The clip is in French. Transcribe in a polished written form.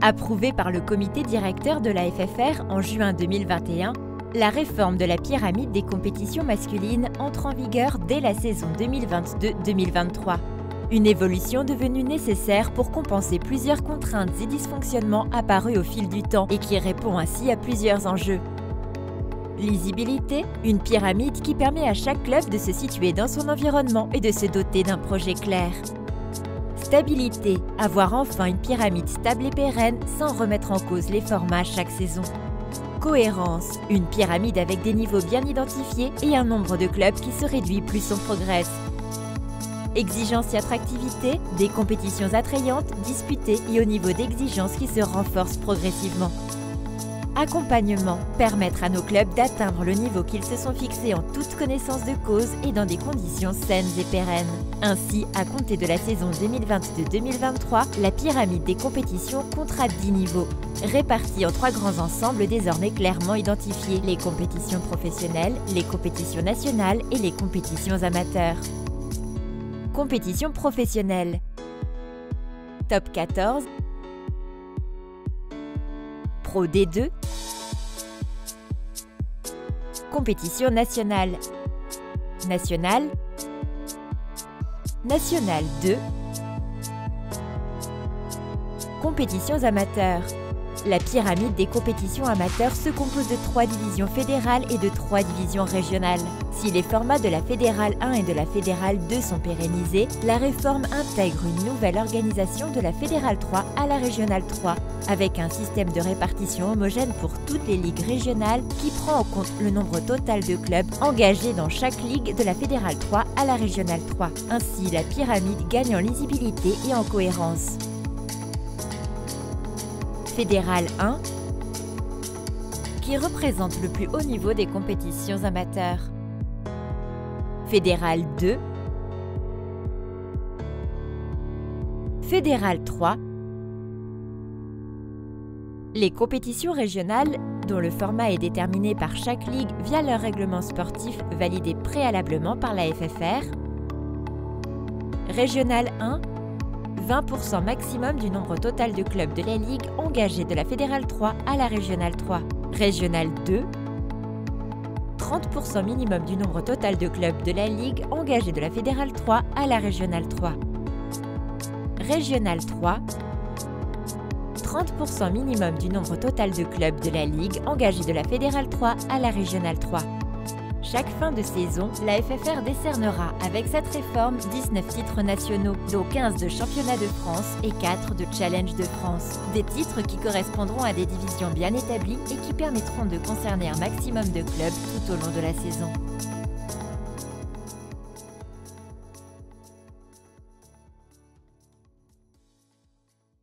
Approuvée par le comité directeur de la FFR en juin 2021, la réforme de la pyramide des compétitions masculines entre en vigueur dès la saison 2022-2023. Une évolution devenue nécessaire pour compenser plusieurs contraintes et dysfonctionnements apparus au fil du temps et qui répond ainsi à plusieurs enjeux. Lisibilité, une pyramide qui permet à chaque club de se situer dans son environnement et de se doter d'un projet clair. Stabilité, avoir enfin une pyramide stable et pérenne sans remettre en cause les formats chaque saison. Cohérence, une pyramide avec des niveaux bien identifiés et un nombre de clubs qui se réduit plus on progresse. Exigence et attractivité, des compétitions attrayantes, disputées et au niveau d'exigence qui se renforcent progressivement. Accompagnement, permettre à nos clubs d'atteindre le niveau qu'ils se sont fixés en toute connaissance de cause et dans des conditions saines et pérennes. Ainsi, à compter de la saison 2022-2023, la pyramide des compétitions comptera 10 niveaux, répartis en 3 grands ensembles désormais clairement identifiés, les compétitions professionnelles, les compétitions nationales et les compétitions amateurs. Compétition professionnelle. Top 14. Pro D2. Compétition nationale. Nationale. Nationale 2. Compétitions amateurs. La pyramide des compétitions amateurs se compose de 3 divisions fédérales et de 3 divisions régionales. Si les formats de la Fédérale 1 et de la Fédérale 2 sont pérennisés, la réforme intègre une nouvelle organisation de la Fédérale 3 à la Régionale 3, avec un système de répartition homogène pour toutes les ligues régionales qui prend en compte le nombre total de clubs engagés dans chaque ligue de la Fédérale 3 à la Régionale 3. Ainsi, la pyramide gagne en lisibilité et en cohérence. Fédérale 1, qui représente le plus haut niveau des compétitions amateurs. Fédérale 2, Fédérale 3, les compétitions régionales, dont le format est déterminé par chaque ligue via leur règlement sportif validé préalablement par la FFR. Régionale 1, 20% maximum du nombre total de clubs de la Ligue engagés de la Fédérale 3 à la Régionale 3. Régionale 2, 30% minimum du nombre total de clubs de la Ligue engagés de la Fédérale 3 à la Régionale 3. Régionale 3, 30% minimum du nombre total de clubs de la Ligue engagés de la Fédérale 3 à la Régionale 3. Chaque fin de saison, la FFR décernera avec cette réforme 19 titres nationaux, dont 15 de championnat de France et 4 de Challenge de France. Des titres qui correspondront à des divisions bien établies et qui permettront de concerner un maximum de clubs tout au long de la saison.